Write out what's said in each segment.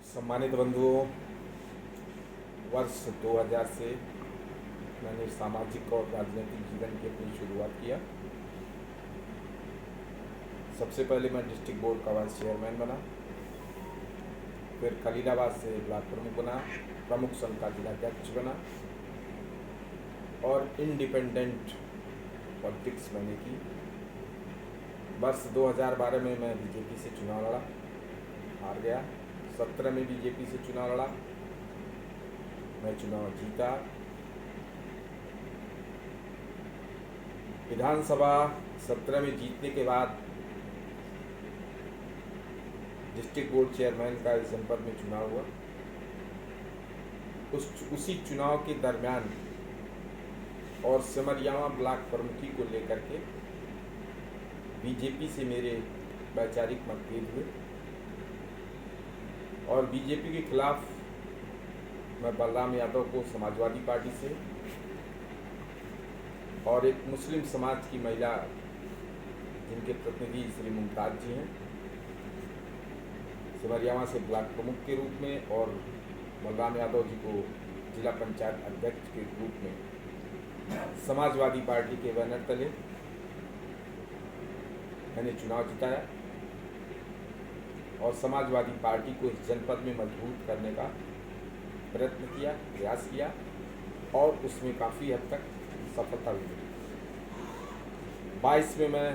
सम्मानित बंधुओं, वर्ष 2000 से मैंने सामाजिक और राजनीतिक जीवन की अपनी शुरुआत किया। सबसे पहले मैं डिस्ट्रिक्ट बोर्ड का वाइस चेयरमैन बना, फिर खलीलाबाद से ब्लॉक प्रमुख बना, प्रमुख संघ का जिलाध्यक्ष बना और इंडिपेंडेंट पॉलिटिक्स मैंने की। वर्ष 2012 में मैं बीजेपी से चुनाव लड़ा, हार गया। 17 में बीजेपी से चुनाव लड़ा, मैं चुनाव जीता। विधानसभा 17 में जीतने के बाद डिस्ट्रिक्ट बोर्ड चेयरमैन का इस जनपद में चुनाव हुआ। उसी चुनाव के दरमियान और सिमरियावा ब्लॉक प्रमुखी को लेकर के बीजेपी से मेरे वैचारिक मतभेद हुए और बीजेपी के खिलाफ मैं बलराम यादव को समाजवादी पार्टी से और एक मुस्लिम समाज की महिला जिनके प्रतिनिधि श्री मुमताज जी हैं, सिमरियावा से ब्लॉक प्रमुख के रूप में और बलराम यादव जी को जिला पंचायत अध्यक्ष के रूप में समाजवादी पार्टी के बैनर तले मैंने चुनाव जिताया और समाजवादी पार्टी को इस जनपद में मजबूत करने का प्रयत्न किया, प्रयास किया और उसमें काफ़ी हद तक सफलता भी मिली। 22 में मैं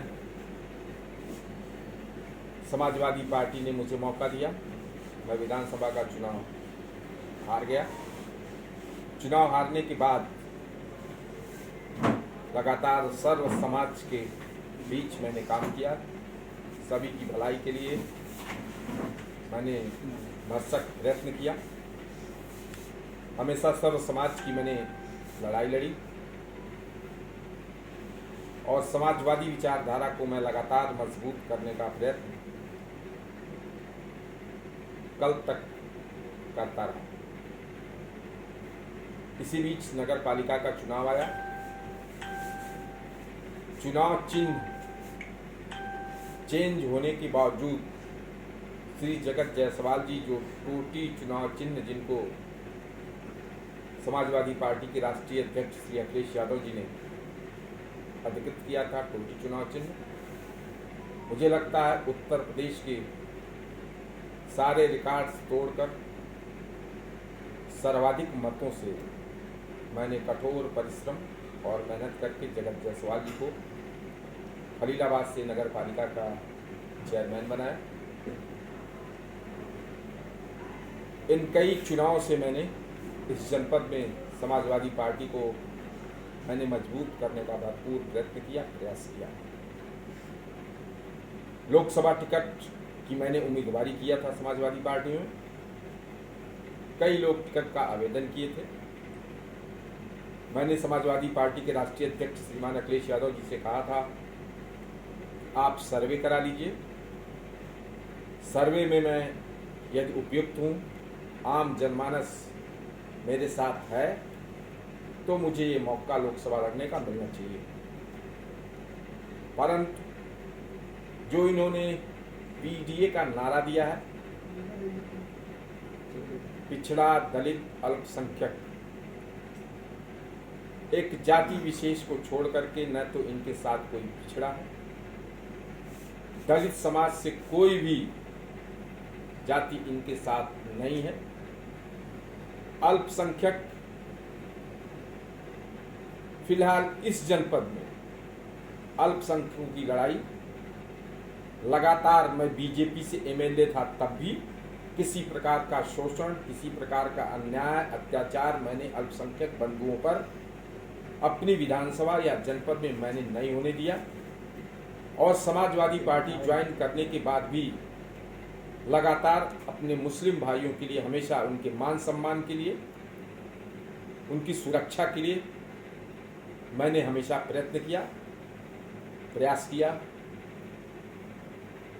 समाजवादी पार्टी ने मुझे मौका दिया, मैं विधानसभा का चुनाव हार गया। चुनाव हारने के बाद लगातार सर्व समाज के बीच मैंने काम किया, सभी की भलाई के लिए मैंने भरसक प्रयत्न किया। हमेशा सर्व समाज की मैंने लड़ाई लड़ी और समाजवादी विचारधारा को मैं लगातार मजबूत करने का प्रयत्न कल तक करता रहा। इसी बीच नगर पालिका का चुनाव आया। चुनाव चिन्ह चेंज होने के बावजूद श्री जगत जायसवाल जी, जो टोटी चुनाव चिन्ह जिनको समाजवादी पार्टी के राष्ट्रीय अध्यक्ष श्री अखिलेश यादव जी ने अधिकृत किया था, टोटी चुनाव चिन्ह, मुझे लगता है उत्तर प्रदेश के सारे रिकॉर्ड्स तोड़कर सर्वाधिक मतों से मैंने कठोर परिश्रम और मेहनत करके जगत जायसवाल जी को खलीलाबाद से नगर पालिका का चेयरमैन बनाया। इन कई चुनाव से मैंने इस जनपद में समाजवादी पार्टी को मैंने मजबूत करने का भरपूर प्रयत्न किया, प्रयास किया। लोकसभा टिकट की मैंने उम्मीदवारी किया था समाजवादी पार्टी में, कई लोग टिकट का आवेदन किए थे। मैंने समाजवादी पार्टी के राष्ट्रीय अध्यक्ष श्रीमान अखिलेश यादव जी से कहा था, आप सर्वे करा लीजिए, सर्वे में मैं यदि उपयुक्त हूँ, आम जनमानस मेरे साथ है, तो मुझे ये मौका लोकसभा लड़ने का मिलना चाहिए। परंतु जो इन्होंने पीडीए का नारा दिया है, पिछड़ा, दलित, अल्पसंख्यक, एक जाति विशेष को छोड़ करके न तो इनके साथ कोई पिछड़ा है, दलित समाज से कोई भी जाति इनके साथ नहीं है, अल्पसंख्यक फिलहाल इस जनपद में अल्पसंख्यकों की लड़ाई लगातार, मैं बीजेपी से एमएलए था तब भी किसी प्रकार का शोषण, किसी प्रकार का अन्याय, अत्याचार मैंने अल्पसंख्यक बंधुओं पर अपनी विधानसभा या जनपद में मैंने नहीं होने दिया और समाजवादी पार्टी ज्वाइन करने के बाद भी लगातार अपने मुस्लिम भाइयों के लिए, हमेशा उनके मान सम्मान के लिए, उनकी सुरक्षा के लिए मैंने हमेशा प्रयत्न किया, प्रयास किया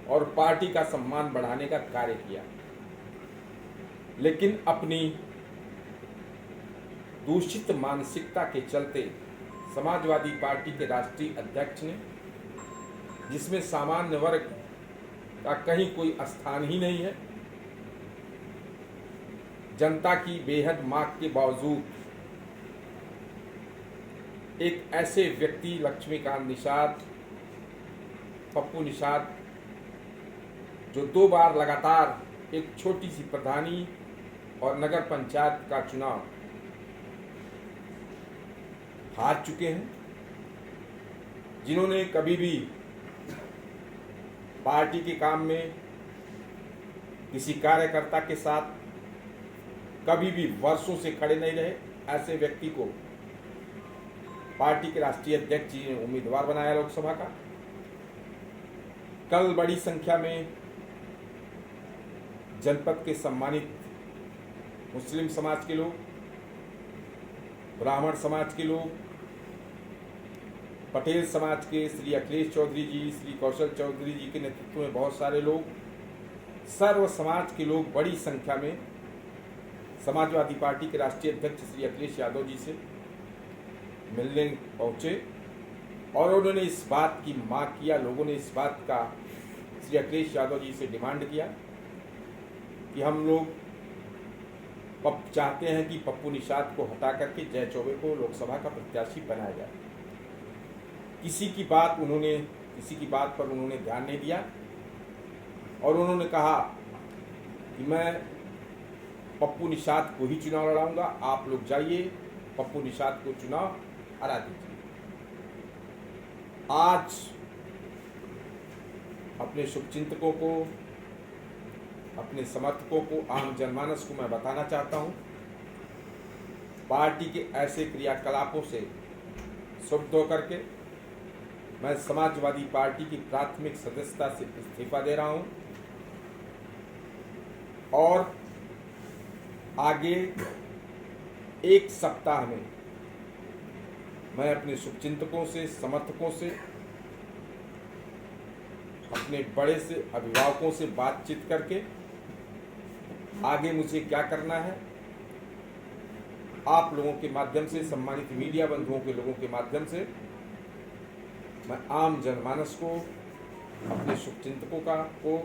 और पार्टी का सम्मान बढ़ाने का कार्य किया। लेकिन अपनी दूषित मानसिकता के चलते समाजवादी पार्टी के राष्ट्रीय अध्यक्ष ने, जिसमें सामान्य वर्ग का कहीं कोई स्थान ही नहीं है, जनता की बेहद मांग के बावजूद एक ऐसे व्यक्ति लक्ष्मीकांत निषाद, पप्पू निषाद, जो 2 बार लगातार एक छोटी सी प्रधानी और नगर पंचायत का चुनाव हार चुके हैं, जिन्होंने कभी भी पार्टी के काम में किसी कार्यकर्ता के साथ कभी भी वर्षों से खड़े नहीं रहे, ऐसे व्यक्ति को पार्टी के राष्ट्रीय अध्यक्ष जी ने उम्मीदवार बनाया लोकसभा का। कल बड़ी संख्या में जनपद के सम्मानित मुस्लिम समाज के लोग, ब्राह्मण समाज के लोग, पटेल समाज के श्री अखिलेश चौधरी जी, श्री कौशल चौधरी जी के नेतृत्व में बहुत सारे लोग, सर्व समाज के लोग बड़ी संख्या में समाजवादी पार्टी के राष्ट्रीय अध्यक्ष श्री अखिलेश यादव जी से मिलने पहुंचे और उन्होंने इस बात की मांग किया, लोगों ने इस बात का श्री अखिलेश यादव जी से डिमांड किया कि हम लोग चाहते हैं कि पप्पू निषाद को हटा करके जय चौबे को लोकसभा का प्रत्याशी बनाया जाए। किसी की बात पर उन्होंने ध्यान नहीं दिया और उन्होंने कहा कि मैं पप्पू निषाद को ही चुनाव लड़ाऊंगा, आप लोग जाइए पप्पू निषाद को चुनाव हरा दीजिए। आज अपने शुभचिंतकों को, अपने समर्थकों को, आम जनमानस को मैं बताना चाहता हूं, पार्टी के ऐसे क्रियाकलापों से क्षुब्ध होकर के मैं समाजवादी पार्टी की प्राथमिक सदस्यता से इस्तीफा दे रहा हूं और आगे 1 सप्ताह में मैं अपने शुभचिंतकों से, समर्थकों से, अपने बड़े से अभिभावकों से बातचीत करके आगे मुझे क्या करना है, आप लोगों के माध्यम से, सम्मानित मीडिया बंधुओं के लोगों के माध्यम से मैं आम जनमानस को, अपने शुभचिंतकों को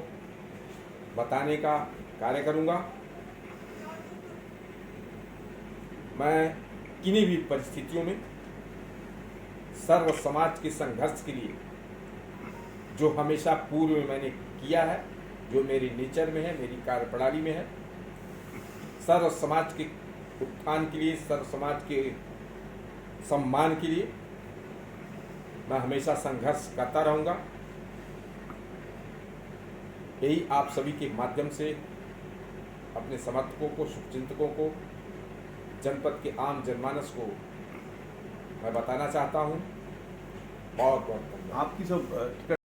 बताने का कार्य करूंगा। मैं किन्हीं भी परिस्थितियों में सर्व समाज के संघर्ष के लिए, जो हमेशा पूर्व में मैंने किया है, जो मेरे नेचर में है, मेरी कार्यप्रणाली में है, सर्व समाज के उत्थान के लिए, सर्व समाज के सम्मान के लिए मैं हमेशा संघर्ष करता रहूंगा। यही आप सभी के माध्यम से अपने समर्थकों को, शुभचिंतकों को, जनपद के आम जनमानस को मैं बताना चाहता हूं। बहुत बहुत धन्यवाद। आपकी सब